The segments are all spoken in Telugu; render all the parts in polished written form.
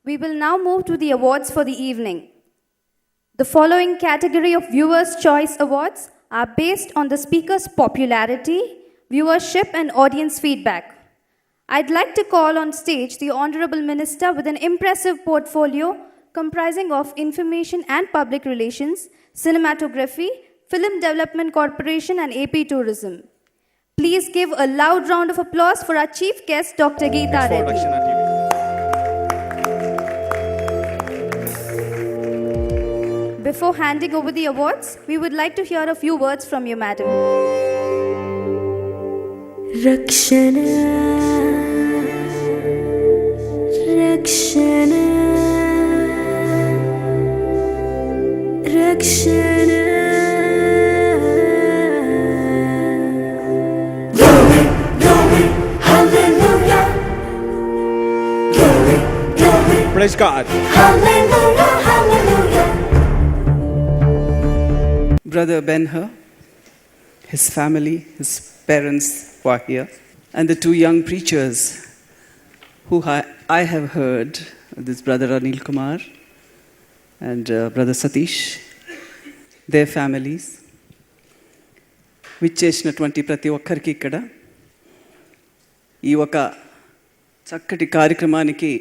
We will now move to the awards for the evening. The following category of Viewers' Choice Awards are based on the speaker's popularity, viewership, and audience feedback. I'd like to call on stage the Honorable Minister with an impressive portfolio comprising of Information and Public Relations, Cinematography, Film Development Corporation, and AP Tourism. Please give a loud round of applause for our chief guest, Dr. Geeta Reddy. Before handing over the awards, we would like to hear a few words from you, madam. Rakshana, Rakshana, Rakshana. Glory, glory, hallelujah. Glory, glory. Praise God. Hallelujah, hallelujah. Brother Ben-Hur, his family, his parents who are here, and the two young preachers who I have heard, this brother Anil Kumar and brother Satish, their families, విచ్చేసినటువంటి ప్రతి ఒక్కరికి ఇక్కడ ఈ ఒక చక్కటి కార్యక్రమానికి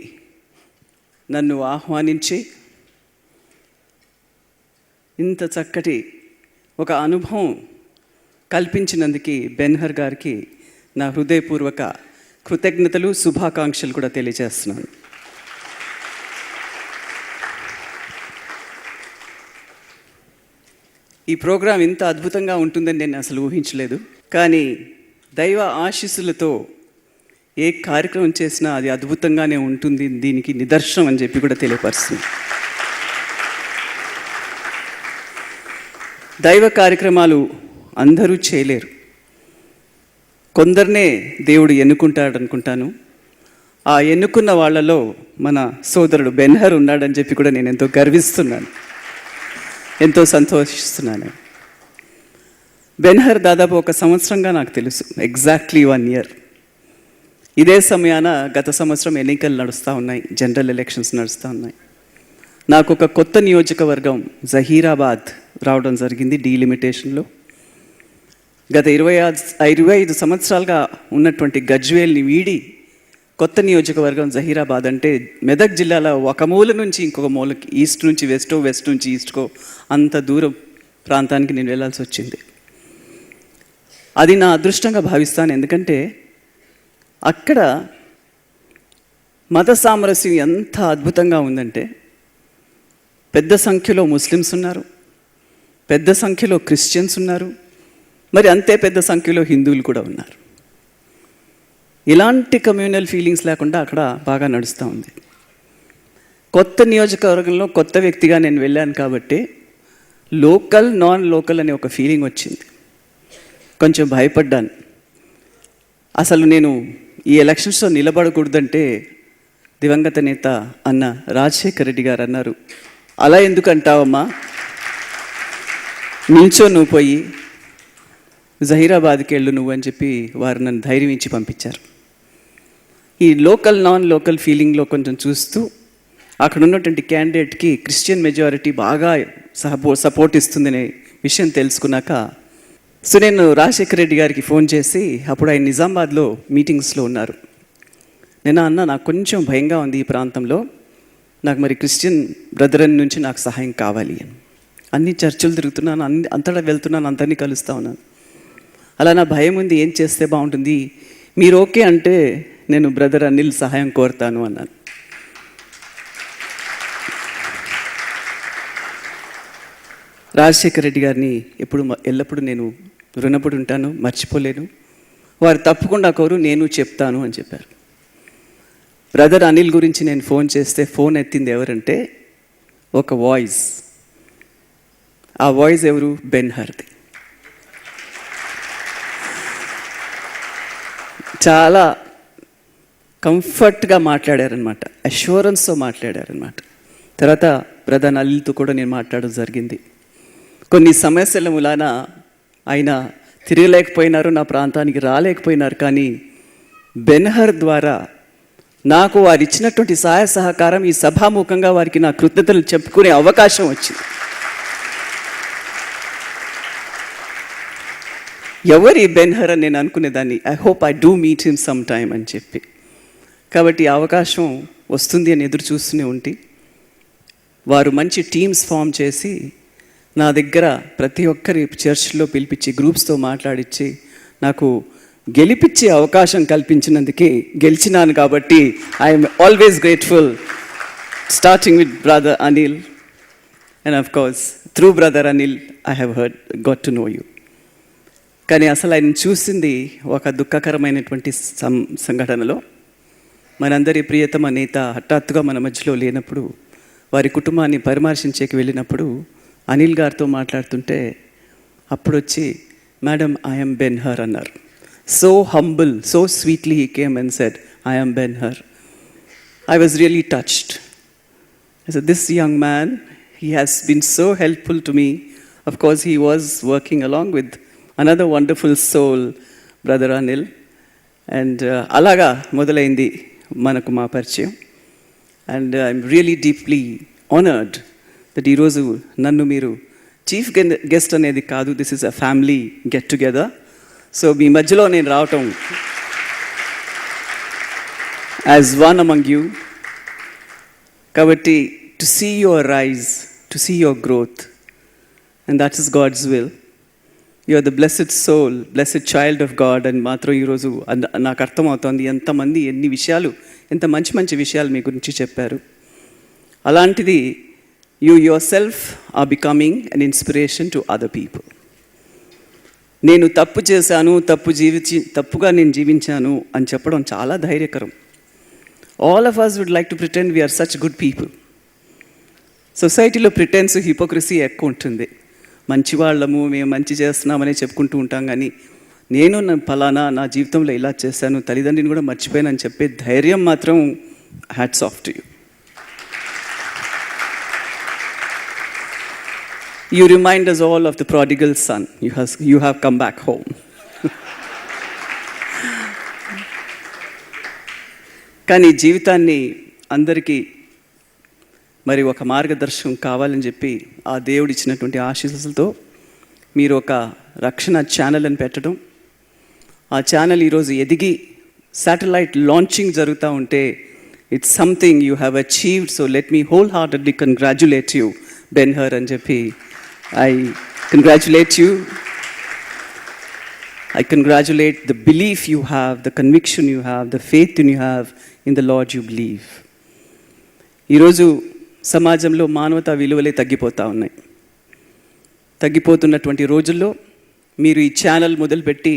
నన్ను ఆహ్వానించి ఇంత చక్కటి ఒక అనుభవం కల్పించినందుకు బెన్హర్ గారికి నా హృదయపూర్వక కృతజ్ఞతలు శుభాకాంక్షలు కూడా తెలియజేస్తున్నాను. ఈ ప్రోగ్రాం ఇంత అద్భుతంగా ఉంటుందని నేను అసలు ఊహించలేదు. కానీ దైవ ఆశీస్సులతో ఏ కార్యక్రమం చేసినా అది అద్భుతంగానే ఉంటుంది, దీనికి నిదర్శనం అని చెప్పి కూడా తెలియపరుస్తుంది. దైవ కార్యక్రమాలు అందరూ చేయలేరు, కొందరినే దేవుడు ఎన్నుకుంటాడు అనుకుంటాను. ఆ ఎన్నుకున్న వాళ్ళలో మన సోదరుడు బెన్హర్ ఉన్నాడని చెప్పి కూడా నేను ఎంతో గర్విస్తున్నాను, ఎంతో సంతోషిస్తున్నాను. బెన్హర్ దాదాపు 1 సంవత్సరంగా నాకు తెలుసు, ఎగ్జాక్ట్లీ 1 year. ఇదే సమయాన గత సంవత్సరం ఎన్నికలు నడుస్తూ ఉన్నాయి, జనరల్ ఎలక్షన్స్ నడుస్తూ ఉన్నాయి. నాకు ఒక కొత్త నియోజకవర్గం జహీరాబాద్ రావడం జరిగింది డీలిమిటేషన్లో. గత 25 సంవత్సరాలుగా ఉన్నటువంటి గజ్వేల్ని వీడి కొత్త నియోజకవర్గం జహీరాబాద్ అంటే మెదక్ జిల్లాలో ఒక మూల నుంచి ఇంకొక మూలకి, ఈస్ట్ నుంచి వెస్టో, వెస్ట్ నుంచి ఈస్ట్కో అంత దూరం ప్రాంతానికి నేను వెళ్ళాల్సి వచ్చింది. అది నా అదృష్టంగా భావిస్తాను, ఎందుకంటే అక్కడ మత సామరస్యం ఎంత అద్భుతంగా ఉందంటే పెద్ద సంఖ్యలో ముస్లిమ్స్ ఉన్నారు, పెద్ద సంఖ్యలో క్రిస్టియన్స్ ఉన్నారు, మరి అంతే పెద్ద సంఖ్యలో హిందువులు కూడా ఉన్నారు. ఇలాంటి కమ్యూనల్ ఫీలింగ్స్ లేకుండా అక్కడ బాగా నడుస్తూ ఉంది. కొత్త నియోజకవర్గంలో కొత్త వ్యక్తిగా నేను వెళ్ళాను కాబట్టి లోకల్ నాన్ లోకల్ అనే ఒక ఫీలింగ్ వచ్చింది. కొంచెం భయపడ్డాను. అసలు నేను ఈ ఎలక్షన్స్లో నిలబడకూడదంటే దివంగత నేత అన్న రాజశేఖర్ రెడ్డి గారు అన్నారు, అలా ఎందుకు అంటావమ్మా, నిల్చో నువ్వు పోయి జహీరాబాద్కి వెళ్ళు నువ్వు అని చెప్పి వారు నన్ను ధైర్యం ఇచ్చి పంపించారు. ఈ లోకల్ నాన్ లోకల్ ఫీలింగ్లో కొంచెం చూస్తూ అక్కడ ఉన్నటువంటి క్యాండిడేట్కి క్రిస్టియన్ మెజారిటీ బాగా సపోర్ట్ ఇస్తుందనే విషయం తెలుసుకున్నాక సో నేను రాజశేఖర్ రెడ్డి గారికి ఫోన్ చేసి, అప్పుడు ఆయన నిజామాబాద్లో మీటింగ్స్లో ఉన్నారు. నాకు కొంచెం భయంగా ఉంది ఈ ప్రాంతంలో, నాకు మరి క్రిస్టియన్ బ్రదరన్ నుంచి నాకు సహాయం కావాలి అని. అన్ని చర్చలు తిరుగుతున్నాను, అంతటా వెళ్తున్నాను, అందరినీ కలుస్తూ ఉన్నాను. అలా నా భయం ఉంది, ఏం చేస్తే బాగుంటుంది, మీరు ఓకే అంటే నేను బ్రదర్ అనిల్ సహాయం కోరుతాను అన్నాను. రాజశేఖర్ రెడ్డి గారిని ఎల్లప్పుడూ నేను రుణపడి ఉంటాను, మర్చిపోలేను. వారు తప్పకుండా కోరు, నేను చెప్తాను అని చెప్పారు. బ్రదర్ అనిల్ గురించి నేను ఫోన్ చేస్తే ఫోన్ ఎత్తింది ఎవరంటే ఒక వాయిస్. ఆ వాయిస్ ఎవరు? బెన్హర్ది. చాలా కంఫర్ట్గా మాట్లాడారనమాట, అష్యూరెన్స్తో మాట్లాడారనమాట. తర్వాత బ్రదర్ అనిల్తో కూడా నేను మాట్లాడడం జరిగింది. కొన్ని సమస్యల మూలాన ఆయన తిరగలేకపోయినారు, నా ప్రాంతానికి రాలేకపోయినారు. కానీ బెన్హర్ ద్వారా నాకు వారు ఇచ్చినటువంటి సహాయ సహకారం ఈ సభాముఖంగా వారికి నా కృతజ్ఞతలు చెప్పుకునే అవకాశం వచ్చింది. ఎవరి బెన్హర్ అని నేను అనుకునేదాన్ని. I hope I do meet him some time అని చెప్పి. కాబట్టి ఆ అవకాశం వస్తుంది అని ఎదురు చూస్తూనే ఉంటే వారు మంచి టీమ్స్ ఫామ్ చేసి నా దగ్గర ప్రతి ఒక్కరి చర్చ్లో పిలిపించి గ్రూప్స్తో మాట్లాడించి నాకు గెలిపించే అవకాశం కల్పించినందుకే గెలిచినాను. కాబట్టి I'm always grateful, starting with brother Anil and of course through brother Anil I have got to know you. కానీ అసలు ఆయన చూసింది ఒక దుఃఖకరమైనటువంటి సంఘటనలో. మనందరి ప్రియతమ నేత హఠాత్తుగా మన మధ్యలో లేనప్పుడు వారి కుటుంబాన్ని పరామర్శించేకి వెళ్ళినప్పుడు అనిల్ గారితో మాట్లాడుతుంటే అప్పుడు వచ్చి మేడం ఐఎమ్ బెన్హర్ అన్నారు. So humble, so sweetly he came and said I'm Benhur. I was really touched. This young man, he has been so helpful to me. Of course he was working along with another wonderful soul, brother Anil, and అలాగా మొదలైంది మనకు మా పరిచయం. And I'm really deeply honoured that ఈరోజు నన్ను మీరు చీఫ్ గెస్ట్ అనేది కాదు, this is a family get together. So మీ మధ్యలో నేను రావటం యాజ్ వన్ అమంగ్ యూ. కాబట్టి to see your rise, to see your growth, and that is God's will. You are the blessed soul, blessed child of God అని మాత్రం ఈరోజు నాకు అర్థమవుతోంది. ఎంతమంది ఎన్ని విషయాలు, ఎంత మంచి మంచి విషయాలు మీ గురించి చెప్పారు. అలాంటిది you yourself are becoming an inspiration to other people. నేను తప్పు చేశాను, తప్పుగా నేను జీవించాను అని చెప్పడం చాలా ధైర్యకరం. All of us would like to pretend we're such good people. సొసైటీలో ప్రిటెన్స్, హిపోక్రసీ ఎక్కువ ఉంటుంది. మంచివాళ్ళము, మేము మంచి చేస్తున్నామని చెప్పుకుంటూ ఉంటాం. కానీ నేను ఫలానా నా జీవితంలో ఇలా చేశాను, తల్లిదండ్రిని కూడా మర్చిపోయానని చెప్పే ధైర్యం మాత్రం hats off to you. You remind us all of the prodigal son. You have come back home. కానీ జీవితాన్ని అందరికీ మరి ఒక మార్గదర్శనం కావాలని చెప్పి ఆ దేవుడు ఇచ్చినటువంటి ఆశీస్సులతో మీరు ఒక రక్షణ ఛానల్ అని పెట్టడం, ఆ ఛానల్ ఈరోజు ఎదిగి శాటిలైట్ లాంచింగ్ జరుగుతూ ఉంటే it's something you have achieved. So let me whole heartedly congratulate you Ben-Hur అని చెప్పి I congratulate you. I congratulate the belief you have, the conviction you have, the faith you have in the Lord you believe. ఈరోజు సమాజంలో మానవతా విలువలే తగ్గిపోతూ ఉన్నాయి. తగ్గిపోతున్నటువంటి రోజుల్లో మీరు ఈ ఛానల్ మొదలుపెట్టి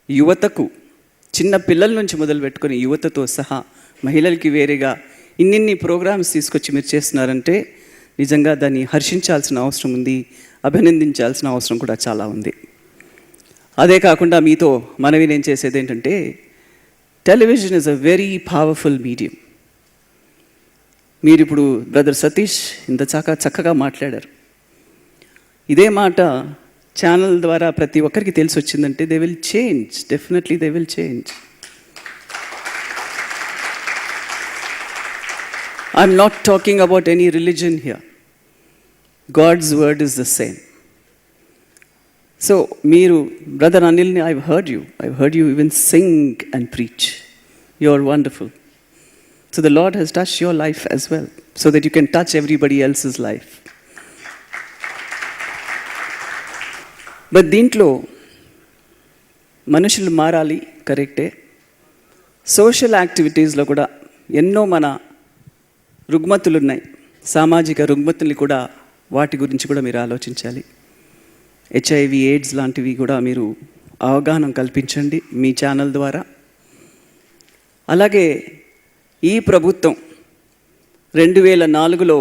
యువతకు, చిన్న పిల్లల నుంచి మొదలుపెట్టుకొని యువతతో సహా మహిళలకి వేరేగా ఇన్నిన్ని ప్రోగ్రామ్స్ తీసుకొచ్చి మీరు చేస్తున్నారంటే నిజంగా దాన్ని హర్షించాల్సిన అవసరం ఉంది, అభినందించాల్సిన అవసరం కూడా చాలా ఉంది. అదే కాకుండా మీతో మనవి నేను చేసేది ఏంటంటే, television is a very powerful medium. మీరు ఇప్పుడు బ్రదర్ సతీష్ ఇంత చక్కగా మాట్లాడారు. ఇదే మాట ఛానల్ ద్వారా ప్రతి ఒక్కరికి తెలిసి వచ్చిందంటే they will change, definitely they will change. I'm not talking about any religion here. God's word is the same. So, Meeru, Brother Anilni, I've heard you even sing and preach. You're wonderful. So the Lord has touched your life as well, so that you can touch everybody else's life. But దీంట్లో మనుషులు మారాలి, కరెక్టే. సోషల్ యాక్టివిటీస్లో కూడా ఎన్నో మన రుగ్మతులు ఉన్నాయి. సామాజిక రుగ్మతుల్ని కూడా, వాటి గురించి కూడా మీరు ఆలోచించాలి. HIV, ఎయిడ్స్ లాంటివి కూడా మీరు అవగాహన కల్పించండి మీ ఛానల్ ద్వారా. అలాగే ఈ ప్రభుత్వం 2004లో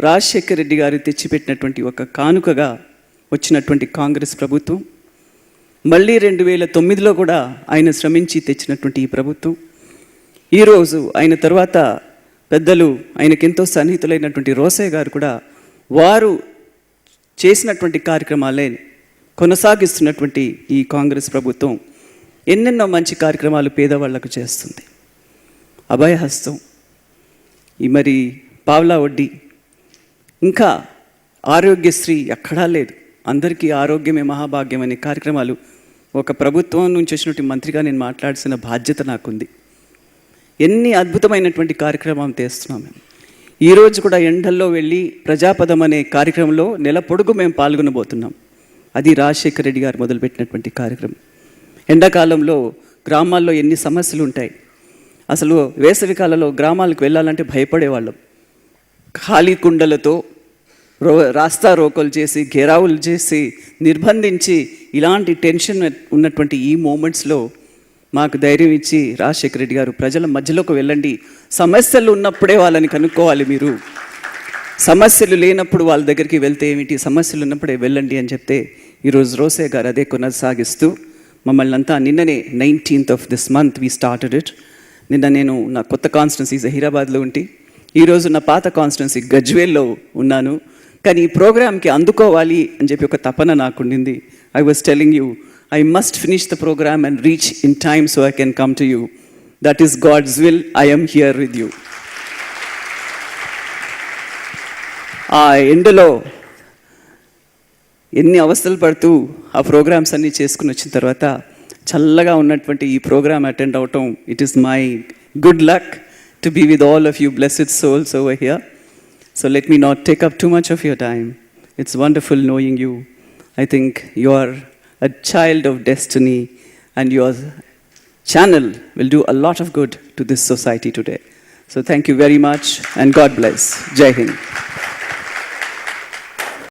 రాజశేఖర్ రెడ్డి గారు తెచ్చిపెట్టినటువంటి ఒక కానుకగా వచ్చినటువంటి కాంగ్రెస్ ప్రభుత్వం, మళ్ళీ 2009లో కూడా ఆయన శ్రమించి తెచ్చినటువంటి ఈ ప్రభుత్వం, ఈరోజు ఆయన తర్వాత పెద్దలు ఆయనకెంతో సన్నిహితులైనటువంటి రోసయ్య గారు కూడా వారు చేసినటువంటి కార్యక్రమాలే కొనసాగిస్తున్నటువంటి ఈ కాంగ్రెస్ ప్రభుత్వం ఎన్నెన్నో మంచి కార్యక్రమాలు పేదవాళ్లకు చేస్తుంది. అభయహస్తం, ఈ మరి పావలా వడ్డీ, ఇంకా ఆరోగ్యశ్రీ ఎక్కడా లేదు. అందరికీ ఆరోగ్యమే మహాభాగ్యం అనే కార్యక్రమాలు ఒక ప్రభుత్వం నుంచి వచ్చినటువంటి మంత్రిగా నేను మాట్లాడాల్సిన బాధ్యత నాకుంది. ఎన్ని అద్భుతమైనటువంటి కార్యక్రమం చేస్తున్నాం మేము. ఈరోజు కూడా ఎండల్లో వెళ్ళి ప్రజాపదం అనే కార్యక్రమంలో నెల పొడుగు మేము పాల్గొనబోతున్నాం. అది రాజశేఖర రెడ్డి గారు మొదలుపెట్టినటువంటి కార్యక్రమం. ఎండాకాలంలో గ్రామాల్లో ఎన్ని సమస్యలు ఉంటాయి. అసలు వేసవి కాలంలో గ్రామాలకు వెళ్ళాలంటే భయపడేవాళ్ళం. ఖాళీ కుండలతో రాస్తా రోకోలు చేసి, ఘెరావులు చేసి, నిర్బంధించి, ఇలాంటి టెన్షన్ ఉన్నటువంటి ఈ మూమెంట్స్లో మాకు ధైర్యం ఇచ్చి రాజశేఖర రెడ్డి గారు ప్రజల మధ్యలోకి వెళ్ళండి, సమస్యలు ఉన్నప్పుడే వాళ్ళని కనుక్కోవాలి, మీరు సమస్యలు లేనప్పుడు వాళ్ళ దగ్గరికి వెళ్తే ఏమిటి, సమస్యలు ఉన్నప్పుడే వెళ్ళండి అని చెప్తే ఈరోజు రోసే గారు అదే కొనసాగిస్తూ మమ్మల్ని అంతా నిన్ననే 19th of this month we started it. నిన్న నేను నా కొత్త కాన్స్టిట్యున్సీ జహీరాబాద్లో ఉంటే, ఈరోజు నా పాత కాన్స్టిట్యున్సీ గజ్వేల్లో ఉన్నాను. కానీ ఈ ప్రోగ్రామ్కి అందుకోవాలి అని చెప్పి ఒక తపన నాకు ఉండింది. I was telling you, I must finish the program and reach in time so I can come to you. That is God's will. I am here with you. ఆ ఎండలో ఎన్ని అవస్థలు పడుతూ ఆ ప్రోగ్రామ్స్ అన్నీ చేసుకుని వచ్చిన తర్వాత చల్లగా ఉన్నటువంటి ఈ ప్రోగ్రామ్ అటెండ్ అవటం, it is my good luck to be with all of you blessed souls over here. So let me not take up too much of your time. It's wonderful knowing you. I think you are a child of destiny and your channel will do a lot of good to this society today. So thank you very much and God bless. Jai Hind.